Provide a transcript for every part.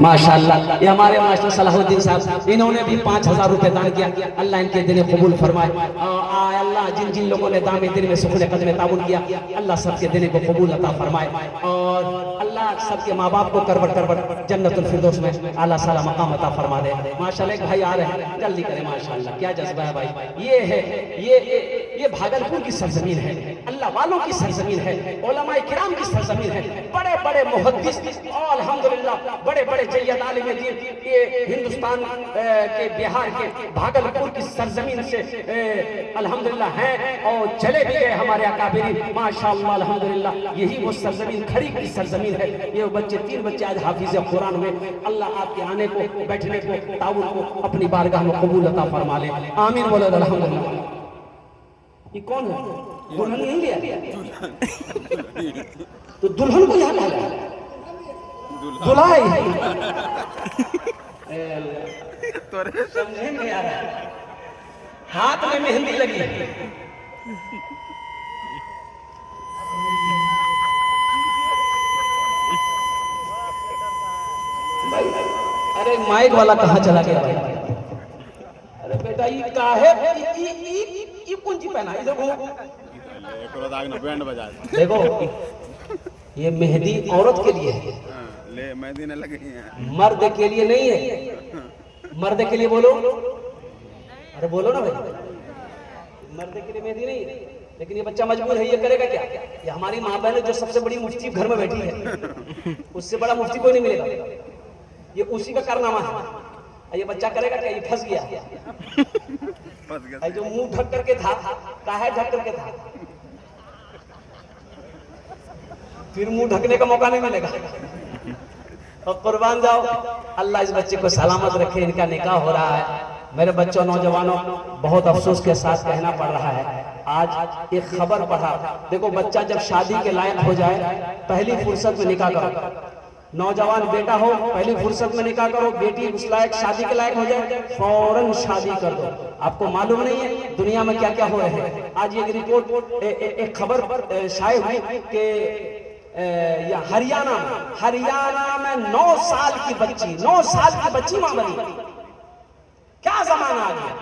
माशाअल्लाह। ये हमारे मास्टर सलाहुद्दीन साहब, इन्होंने भी 5000 रुपए दान किया। अल्लाह इनके दिन कबूल फरमाए। अल्लाह जिन जिन लोगों ने दाम दिन में सुखने कदम ताउन किया, अल्लाह सबके दिन को कबूल अता फरमाए और अल्लाह सबके माँ बाप को करबट करबट जन्नतुल फिरदौस में आला साला मकाम अता फरमा दे। माशाअल्लाह एक भाई आ रहे हैं, जल्दी करें। माशाअल्लाह क्या जज्बा है भाई। ये है ये भागलपुर की सरजमीन है, अल्लाह वालों की सरजमीन है, उलमाए किराम की सरजमीन है। बड़े बड़े मुहद्दिस और अल्हम्दुलिल्लाह बड़े बड़े जय्यद आलिम दीन ये हिंदुस्तान के बिहार के भागलपुर की सरजमीन से अल्हम्दुलिल्लाह हैं और चले भी गए हमारे अकाबिरी। माशाअल्लाह अल्हम्दुलिल्लाह यही वो सरजमीन खड़ी की सरजमीन है। ये बच्चे 3 बच्चे आज हाफिज कुरान हुए। अल्लाह आपके आने को, बैठने को, ताउन को अपनी बारगाह में कबूल अता फरमा ले। आमीन बोलो अल्हम्दुलिल्लाह। ये कौन है? दुल्हन नहीं लिया तो दुल्हन को यहाँ लाया दुल्हाई समझे में आ रहा है। हाथ में मेहंदी लगी है। अरे माइक वाला कहाँ चला गया भाई? अरे बेटा ये काहे ये कौन सी पहना है? देखो ये मेहंदी औरत के लिए है, ले मेहंदी न लगी है, मर्द के लिए नहीं है। मर्द के लिए बोलो, अरे बोलो ना भाई। मर्द के लिए मेहंदी नहीं है, लेकिन ये बच्चा मजबूर है। ये करेगा क्या? ये हमारी माँ बहन जो सबसे बड़ी मुफ्ती घर में बैठी है, उससे बड़ा मुफ्ती कोई नहीं मिलेगा। ये उसी का कारनामा है। ये बच्चा करेगा क्या? ये फंस गया। जो मुंह ढक करके था, काहे ढक करके था, फिर मुंह ढकने का मौका नहीं मिलेगा। और कुर्बान जाओ, अल्लाह इस बच्चे को सलामत रखे। इनका निकाह हो रहा है। मेरे बच्चों, नौजवानों, बहुत अफसोस के साथ कहना पड़ रहा है, आज एक खबर पढ़ा। देखो बच्चा जब शादी के लायक हो जाए, पहली फुर्सत में निकाह करो। नौजवान बेटा हो, पहली फुर्सत में निकाह करो। बेटी उस लायक शादी के लायक हो जाए, फौरन शादी कर दो। आपको मालूम नहीं है दुनिया में क्या क्या हो रहे हैं। आज एक रिपोर्ट, एक खबर शाये हुई कि या हरियाणा में 9 साल की बच्ची मां बनी। क्या जमाना आ गया?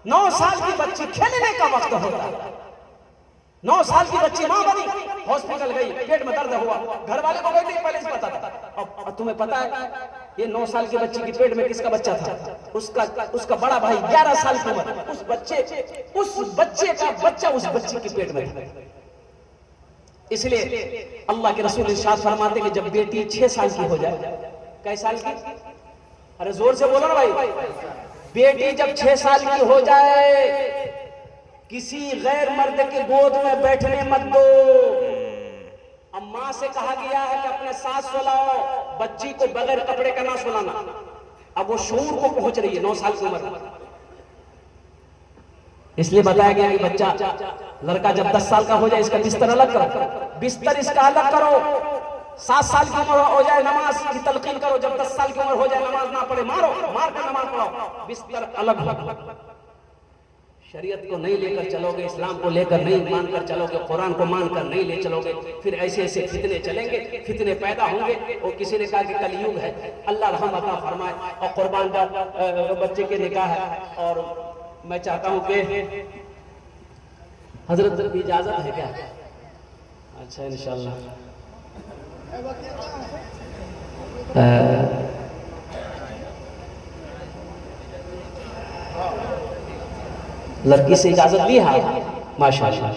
9 साल की बच्ची, खेलने का वक्त होता है। 9 साल की बच्ची मां बनी, हॉस्पिटल गई, पेट में दर्द हुआ, घर वाले को गई पहले से पता था। अब तुम्हें पता है ये 9 साल की बच्ची के पेट में किसका बच्चा था? उसका बड़ा भाई 11 साल की उम्र, उस बच्चे का बच्चा उस बच्ची के पेट में था। इसलिए अल्लाह के रसूल इरशाद फरमाते कि जब बेटी 6 साल की हो जाए, कै साल की? अरे जोर से बोलो ना भाई। बेटी जब 6 साल की हो जाए, किसी गैर मर्द के गोद में बैठने मत दो। अब माँ से कहा गया है कि अपने साथ सुलाओ, बच्ची को बगैर कपड़े का ना सुलाना। अब वो शऊर को पहुंच रही है 9 साल की उम्र में। इसलिए बताया गया कि बच्चा, लड़का जब 10 साल का हो जाए, इसका बिस्तर अलग करो, बिस्तर इसका अलग करो। 7 साल की उम्र हो जाए, नमाज की तलकीन करो। जब 10 साल की उम्र हो जाए, नमाज ना पढ़े, मार कर नमाज पढ़ाओ, बिस्तर अलग हो। शरीयत को नहीं लेकर चलोगे, इस्लाम को लेकर नहीं मानकर चलोगे, कुरान को मानकर नहीं ले चलोगे, फिर ऐसे ऐसे फितने चलेंगे, फितने पैदा होंगे। और किसी ने कहा कि कलयुग है, अल्लाह रहम अता फरमाए। और कुर्बान का बच्चे के निकाह है, और मैं चाहता हूँ कि हजरत की इजाजत है क्या? अच्छा इंशाल्लाह। लड़की से इजाजत ली है माशाअल्लाह।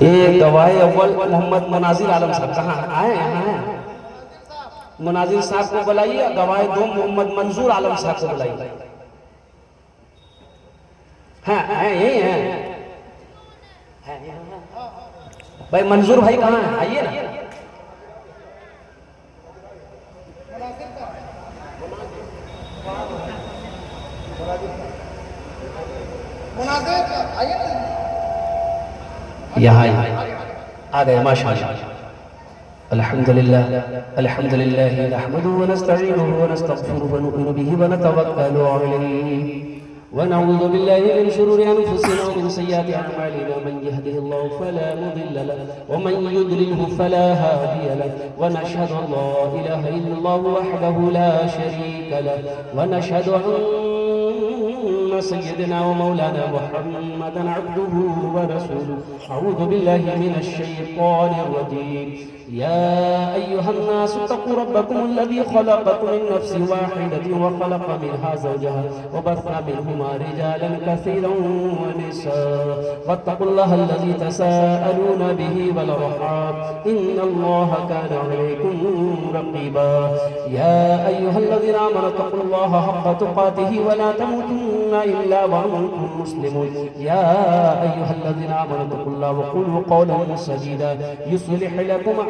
ये गवाही अव्वल मोहम्मद मुनाजिर आलम साहब कहाँ आए? यहाँ हैं। मुनाजिर साहब को बुलाइए। गवाही 2 मोहम्मद मंजूर आलम साहब को बुलाइए। हाँ यही हैं भाई। मंजूर भाई कहाँ हैं? आइए ना। यहाँ आ गए माशाअल्लाह। अल्हम्दुलिल्लाह नहमदुहु व नस्तईनुहु व नस्तगफिरुहु व नु'मिनु बिही व नतवक्कलु अलैहि व नऊज़ु बिल्लाहि मिन शुरूरि अनफुसिना व मिन सय्यिआति अअमालिना मन यहदिहिल्लाहु फला मुदिल्ल लहु व मन युद्लिलहु फला हादिय लहु व नशहदु अन ला इलाहा इल्लल्लाहु वहदहु ला शरीका लहु व नशहदु अन्न सय्यदना व मौलाना मुहम्मदन अब्दुहु व रसूलुहु अऊज़ु बिल्लाहि मिनश शैतानिर रजीम या अय्युहन्नास इत्तक़ू रब्बकुम अल्लज़ी ख़लक़कुम मिन नफ्सिन वाहिदतिन व ख़लक़ मिनहा ज़ौजहा व बस्स मिनहुमा रिजालन कसीरन व निसाअ वत्तक़ुल्लाह अल्लज़ी तसाअलूना बिही वल अर्हाम इन्नल्लाहा काना अलैकुम रक़ीबा या अय्युहल्लज़ीना आमनू इत्तक़ुल्लाहा हक़्क़ तुक़ातिही व ला तमूतुन्ना इल्ला व अंतुम मुस्लिमून या अय्युहल्लज़ीना आमनू इत्तक़ुल्लाहा व क़ूलू क़ौलन सदीदा युस्लिह लकुम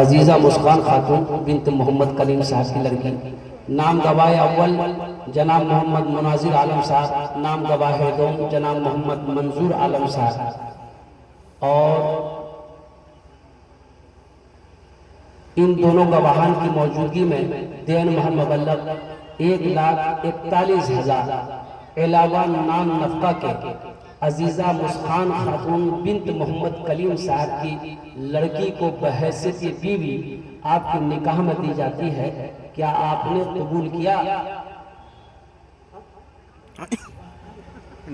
अजीज़ा मुस्कान खातून बिनत मोहम्मद कलीम साहब की लड़की नाम गवाह अव्वल जनाब मोहम्मद मुनाजिर आलम साहब नाम गवाह दोम जनाब मोहम्मद मंजूर आलम साहब और इन दोनों गवाहान की मौजूदगी में देन महल मुबल्लग 1,41,000 अलावा नाम नफ़का के अजीज़ा मुस्कान खातून बिनत मोहम्मद कलीम साहब की लड़की को बहैसियत बीवी आपकी निकाह में दी जाती है। क्या आपने कबूल किया?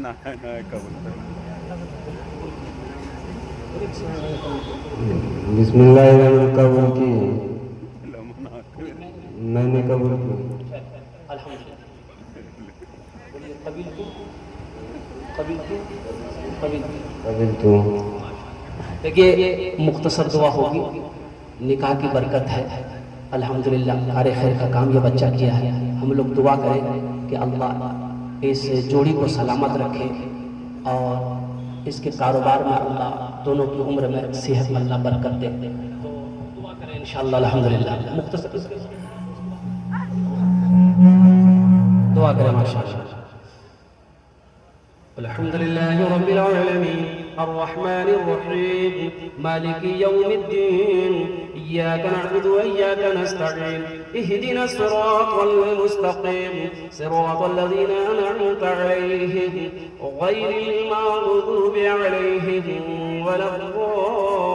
ना कबूल बिस्मिल्लाह कबूल की मैंने कबूल की कबील तो देखिए मुख्तसर दुआ होगी, निकाह की बरकत है। अल्हम्दुलिल्लाह कार्य खैर का काम ये बच्चा किया है। हम लोग दुआ करें कि अल्लाह इस जोड़ी को सलामत रखे और इसके कारोबार में अल्लाह दोनों की उम्र में सेहत में अल्लाह बरकत दे। तो दुआ करें इंशाअल्लाह। अल्हम्दुलिल्लाह मुख्तसर दुआ करें माशाअल्लाह। अल्हम्दुलिल्लाहि रब्बिल आलमीन अर्रहमानिर रहीम मालिकी यौमिद्दीन इय्याका नअबुदु व इय्याका नस्तईन इहदिनस सिरातल मुस्तकीम सिरातल लज़ीना अनअमता अलैहिम गैरिल मग़दूबि अलैहिम वलद्दाल्लीन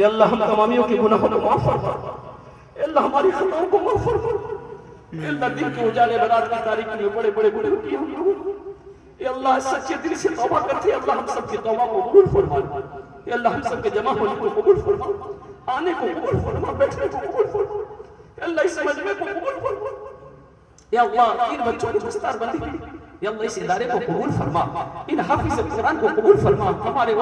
या अल्लाह हम तमामियों के गुनाहों को माफ फरमा या अल्लाह हमारी खताओं को माफ फरमा या अल्लाह दिन के उजाले रात की तारीकी में बड़े बड़े गुनाह किए हम लोगों या अल्लाह सच्चे दिल से तौबा करते हैं। अल्लाह हम सबकी तौबा को कबूल फरमा या अल्लाह हम सबके जमा होने को कबूल फरमा आने को कबूल फरमा बैठने को कबूल फरमा या अल्लाह इस मजमे को कबूल फरमा या अल्लाह इन बच्चों की दस्तार बंदी या अल्लाह इस इदारे को कबूल फरमा, इन हाफिज कुरान को कबूल फरमा, हमारे